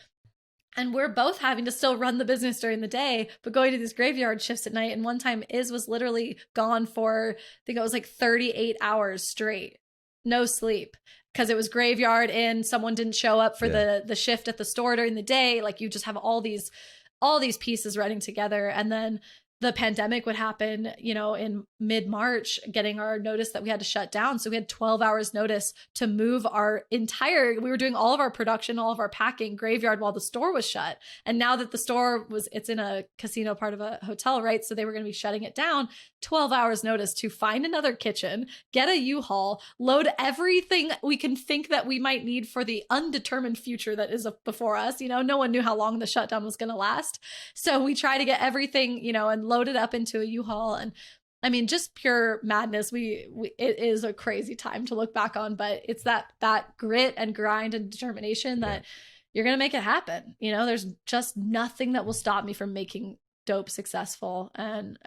and we're both having to still run the business during the day, but going to these graveyard shifts at night. And one time was literally gone for, I think it was like 38 hours straight, no sleep, because it was graveyard and someone didn't show up for the shift at the store during the day. Like you just have all these pieces running together. And then the pandemic would happen, you know, in mid-March, getting our notice that we had to shut down. So we had 12 hours notice to move we were doing all of our production, all of our packing graveyard while the store was shut. And now that the store it's in a casino part of a hotel, right? So they were going to be shutting it down. 12 hours notice to find another kitchen, get a U-Haul, load everything we can think that we might need for the undetermined future that is before us. You know, no one knew how long the shutdown was going to last. So we try to get everything, you know, and load it up into a U-Haul. And I mean, just pure madness. It is a crazy time to look back on, but it's that grit and grind and determination that you're going to make it happen. You know, there's just nothing that will stop me from making Doughp successful. And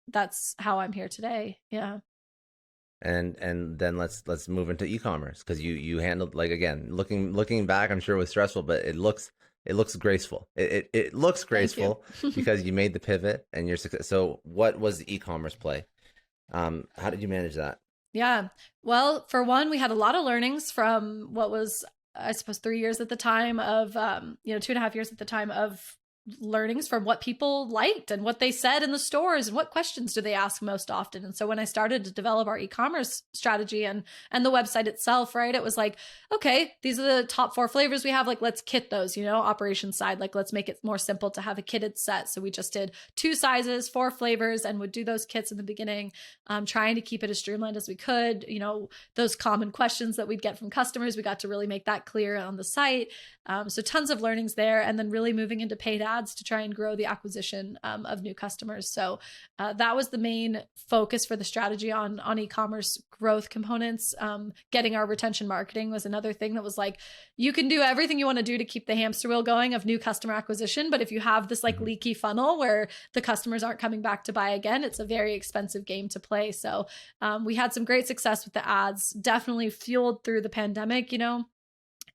that's how I'm here today. Yeah. And then let's move into e-commerce, because you handled, like, again, looking back, I'm sure it was stressful, but it looks graceful. It looks graceful because you made the pivot and you're success. So what was the e-commerce play? How did you manage that? Yeah. Well, for one, we had a lot of learnings from what was, I suppose, 3 years at the time of, 2.5 years at the time of learnings from what people liked and what they said in the stores and what questions do they ask most often. And so when I started to develop our e-commerce strategy and the website itself, right, it was like, okay, these are the top 4 flavors we have. Like, let's kit those, you know, operations side, like, let's make it more simple to have a kitted set. So we just did 2 sizes, 4 flavors, and would do those kits in the beginning, trying to keep it as streamlined as we could. You know, those common questions that we'd get from customers, we got to really make that clear on the site. So tons of learnings there, and then really moving into paid ads to try and grow the acquisition of new customers. So that was the main focus for the strategy on e-commerce growth components. Getting our retention marketing was another thing that was like, you can do everything you want to do to keep the hamster wheel going of new customer acquisition, but if you have this like leaky funnel where the customers aren't coming back to buy again, it's a very expensive game to play. So we had some great success with the ads, definitely fueled through the pandemic. You know,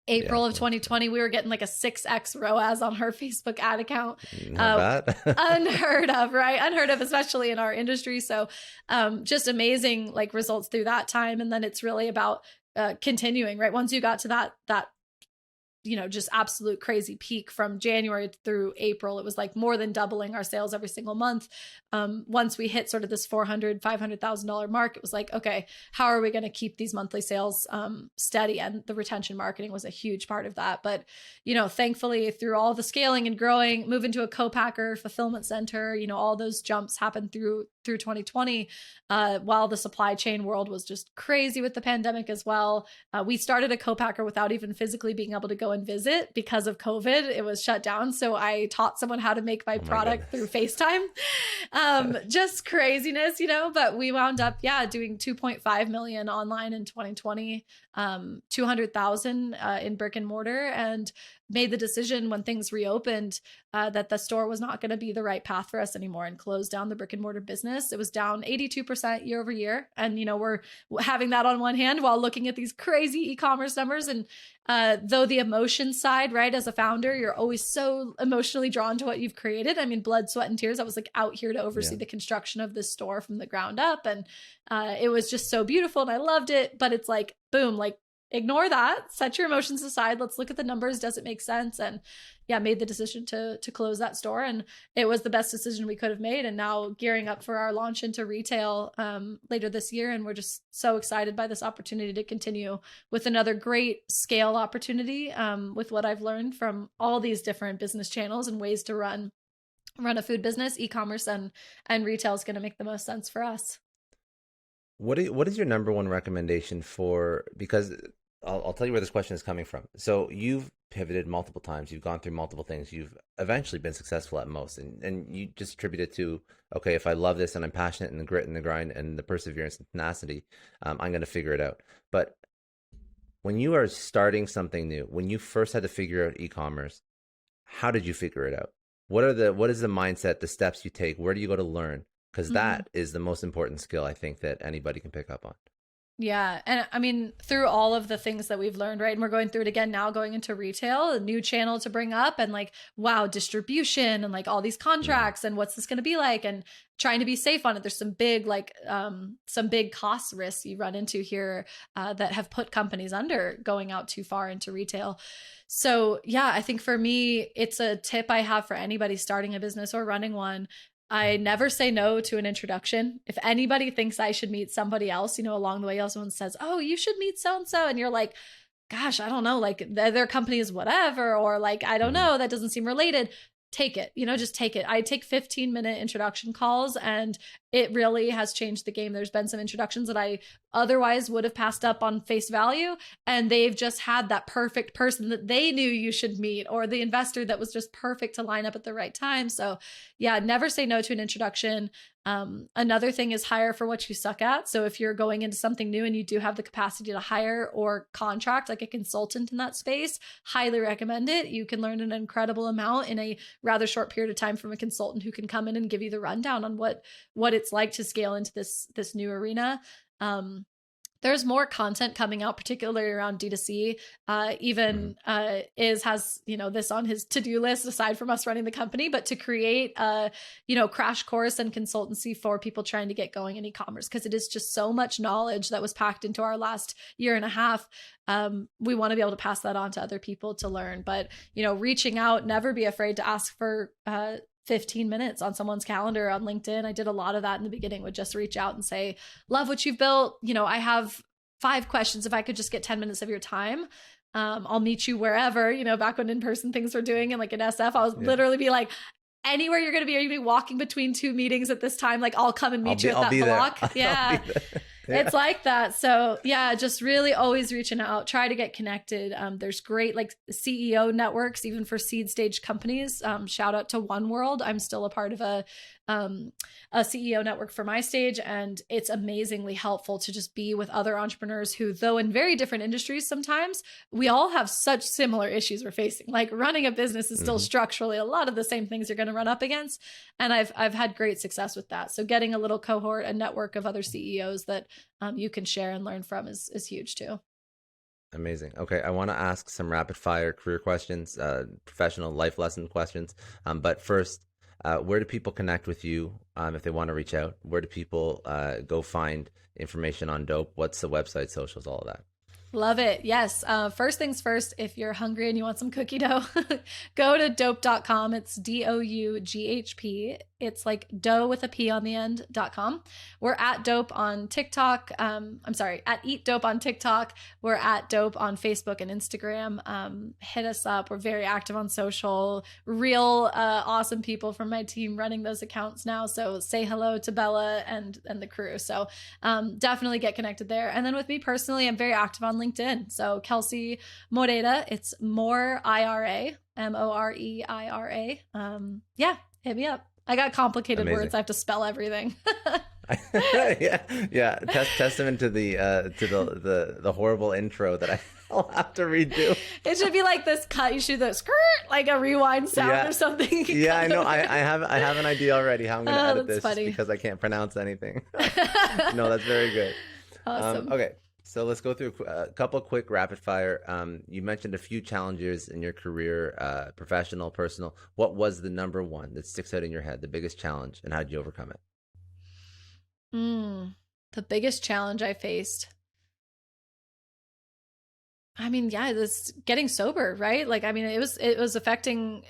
April of 2020, we were getting like a 6x ROAS on her Facebook ad account. Not bad. Unheard of, right? Unheard of, especially in our industry. So just amazing like results through that time. And then it's really about continuing, right? Once you got to that you know, just absolute crazy peak from January through April, it was like more than doubling our sales every single month. Once we hit sort of this $400,000-$500,000 mark, it was like, okay, how are we going to keep these monthly sales steady? And the retention marketing was a huge part of that. But, you know, thankfully through all the scaling and growing, moving to a co-packer fulfillment center, you know, all those jumps happened through 2020, while the supply chain world was just crazy with the pandemic as well. We started a co-packer without even physically being able to go and visit because of COVID. It was shut down. So I taught someone how to make my product through FaceTime. Just craziness, you know, but we wound up, doing 2.5 million online in 2020, 200,000 in brick and mortar, and made the decision when things reopened that the store was not going to be the right path for us anymore, and closed down the brick and mortar business. It was down 82% year over year. And, you know, we're having that on one hand while looking at these crazy e-commerce numbers. And though the emotion side, right, as a founder, you're always so emotionally drawn to what you've created. I mean, blood, sweat, and tears. I was like out here to oversee the construction of this store from the ground up. And it was just so beautiful and I loved it. But it's like, boom, like ignore that, set your emotions aside. Let's look at the numbers. Does it make sense? And yeah, made the decision to close that store. And it was the best decision we could have made. And now gearing up for our launch into retail later this year. And we're just so excited by this opportunity to continue with another great scale opportunity with what I've learned from all these different business channels and ways to run a food business. E-commerce and retail is going to make the most sense for us. What is your number one recommendation for, because I'll tell you where this question is coming from. So you've pivoted multiple times. You've gone through multiple things. You've eventually been successful at most. And you just attribute it to, okay, if I love this and I'm passionate and the grit and the grind and the perseverance and tenacity, I'm going to figure it out. But when you are starting something new, when you first had to figure out e-commerce, how did you figure it out? What is the mindset, the steps you take? Where do you go to learn? Because that is the most important skill I think that anybody can pick up on. Yeah. And I mean, through all of the things that we've learned, right? And we're going through it again now, going into retail, a new channel to bring up, and like, wow, distribution and like all these contracts and what's this going to be like, and trying to be safe on it. There's some big, like some big cost risks you run into here that have put companies under going out too far into retail. So yeah, I think for me, it's a tip I have for anybody starting a business or running one. I never say no to an introduction. If anybody thinks I should meet somebody else, along the way, someone says, oh, you should meet so-and-so. And you're like, gosh, I don't know, like their company is whatever, or like, I don't know, that doesn't seem related. Take it, just take it. I take 15-minute introduction calls, and it really has changed the game. There's been some introductions that I otherwise would have passed up on face value, and they've just had that perfect person that they knew you should meet, or the investor that was just perfect to line up at the right time. So yeah, never say no to an introduction. Another thing is hire for what you suck at. So if you're going into something new and you do have the capacity to hire or contract like a consultant in that space, highly recommend it. You can learn an incredible amount in a rather short period of time from a consultant who can come in and give you the rundown on what it's like to scale into this new arena. There's more content coming out, particularly around D2C. Has this on his to-do list aside from us running the company, but to create a crash course and consultancy for people trying to get going in e-commerce, because it is just so much knowledge that was packed into our last year and a half. We want to be able to pass that on to other people to learn, but reaching out, never be afraid to ask for 15 minutes on someone's calendar on LinkedIn. I did a lot of that in the beginning, would just reach out and say, love what you've built. I have 5 questions. If I could just get 10 minutes of your time, I'll meet you wherever, back when in-person things were doing, and like in SF, I was literally be like, anywhere you're going to be, are you going to be walking between 2 meetings at this time? Like I'll come and meet you at that block. Yeah. It's like that. So yeah, just really always reaching out, try to get connected. There's great like CEO networks, even for seed stage companies. Shout out to One World. I'm still a part of a CEO network for my stage, and it's amazingly helpful to just be with other entrepreneurs who, though in very different industries, sometimes we all have such similar issues we're facing. Like running a business is still structurally a lot of the same things you're going to run up against, and I've had great success with that. So getting a little cohort, a network of other CEOs that you can share and learn from is huge too. Amazing. Okay, I want to ask some rapid fire career questions, professional life lesson questions. But first, where do people connect with you if they want to reach out? Where do people go find information on Doughp? What's the website, socials, all of that? Love it. Yes. First things first, if you're hungry and you want some cookie dough, go to doughp.com. It's DOUGHP. It's like dough with a P on the end.com. We're at Doughp on TikTok. At Eat Doughp on TikTok. We're at Doughp on Facebook and Instagram. Hit us up. We're very active on social. Real awesome people from my team running those accounts now. So say hello to Bella and the crew. So definitely get connected there. And then with me personally, I'm very active on LinkedIn. So Kelsey Moreira, it's More IRA, MOREIRA. Yeah, hit me up. I got complicated words. I have to spell everything. yeah. Testament to the horrible intro that I'll have to redo. It should be like this cut. You should do the skirt, like a rewind sound or something. Yeah, I know. I have an idea already how I'm going to edit this because I can't pronounce anything. No, that's very good. Awesome. Okay. So let's go through a couple quick rapid fire. You mentioned a few challenges in your career, professional, personal. What was the number one that sticks out in your head, the biggest challenge, and how did you overcome it? The biggest challenge I faced. I mean, yeah, this getting sober, right? Like, I mean, it was affecting,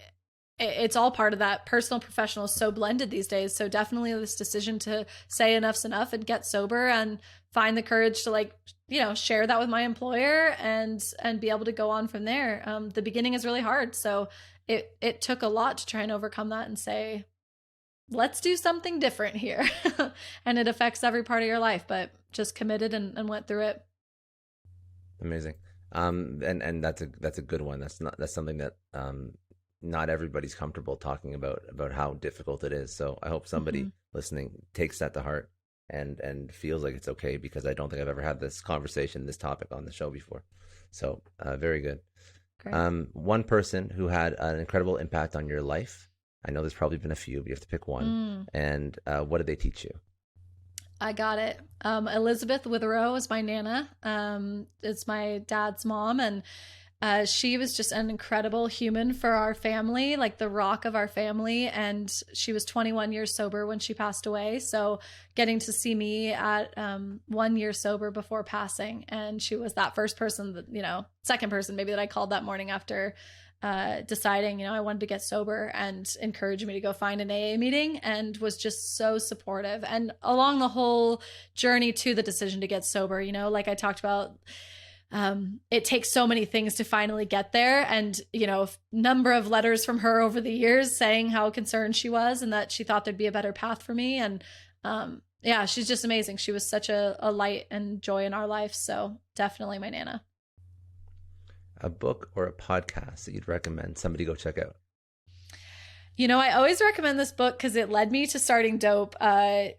it's all part of that. Personal, professional is so blended these days. So definitely this decision to say enough's enough and get sober and find the courage to, like, you know, share that with my employer and be able to go on from there. The beginning is really hard. So it took a lot to try and overcome that and say, let's do something different here. And it affects every part of your life, but just committed and went through it. Amazing. And that's a good one. That's something that not everybody's comfortable talking about how difficult it is. So I hope somebody listening takes that to heart and feels like it's okay, because I don't think I've ever had this conversation, this topic on the show before. So very good. Great. One person who had an incredible impact on your life. I know there's probably been a few, but you have to pick one. And what did they teach you? I got it. Elizabeth Witherow is my Nana. It's my dad's mom. And she was just an incredible human for our family, like the rock of our family. And she was 21 years sober when she passed away. So getting to see me at 1 year sober before passing. And she was that first person that, you know, second person maybe that I called that morning after deciding, you know, I wanted to get sober, and encouraged me to go find an AA meeting, and was just so supportive. And along the whole journey to the decision to get sober, you know, like I talked about, it takes so many things to finally get there. And, you know, number of letters from her over the years saying how concerned she was and that she thought there'd be a better path for me. And yeah, she's just amazing. She was such a light and joy in our life. So definitely my Nana. A book or a podcast that you'd recommend somebody go check out? You know, I always recommend this book because it led me to starting Doughp,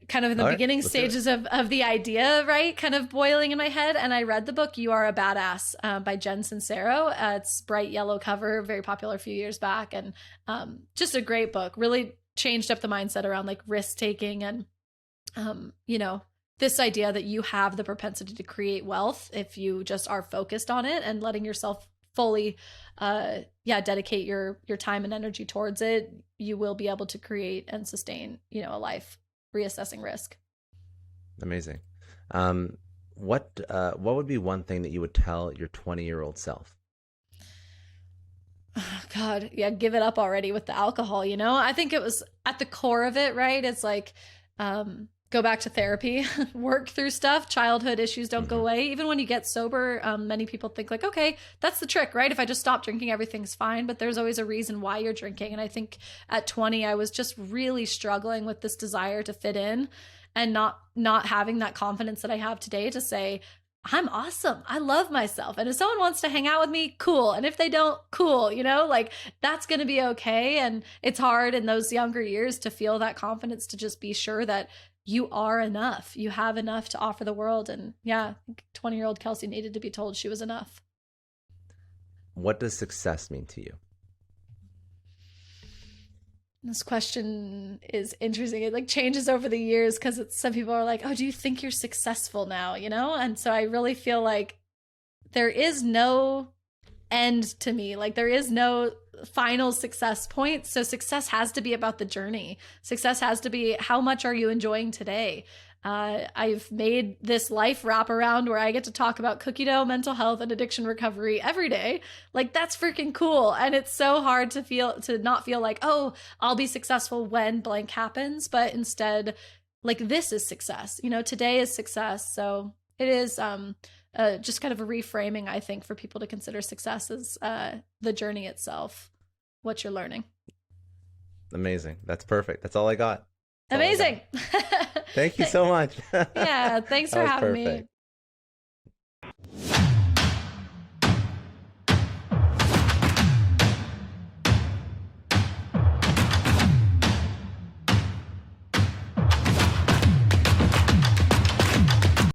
kind of in the beginning stages of the idea, right? Kind of boiling in my head. And I read the book, You Are a Badass, by Jen Sincero. It's bright yellow cover, very popular a few years back. And just a great book, really changed up the mindset around like risk taking and, you know, this idea that you have the propensity to create wealth if you just are focused on it and letting yourself fully dedicate your time and energy towards it, you will be able to create and sustain, you know, a life. Reassessing risk. Amazing. What would be one thing that you would tell your 20-year-old self? Oh, God, yeah, give it up already with the alcohol, you know? I think it was at the core of it, right? It's like, go back to therapy, work through stuff. Childhood issues don't go away. Even when you get sober, many people think like, okay, that's the trick, right? If I just stop drinking, everything's fine. But there's always a reason why you're drinking. And I think at 20, I was just really struggling with this desire to fit in and not having that confidence that I have today to say, I'm awesome. I love myself. And if someone wants to hang out with me, cool. And if they don't, cool. You know, like that's going to be okay. And it's hard in those younger years to feel that confidence, to just be sure that you are enough. You have enough to offer the world. And yeah, I think 20-year-old Kelsey needed to be told she was enough. What does success mean to you? This question is interesting. It like changes over the years because some people are like, oh, do you think you're successful now? You know? And so I really feel like there is no end to me. Like there is no final success point. So success has to be about the journey. Success has to be, how much are you enjoying today? I've made this life wrap around where I get to talk about cookie dough, mental health, and addiction recovery every day. Like that's freaking cool. And it's so hard to not feel like, oh, I'll be successful when blank happens, but instead like this is success. You know, today is success. So it is just kind of a reframing, I think, for people to consider success as the journey itself, what you're learning. Amazing. That's perfect. That's all I got. Amazing. Thank you so much. Yeah, thanks for having me.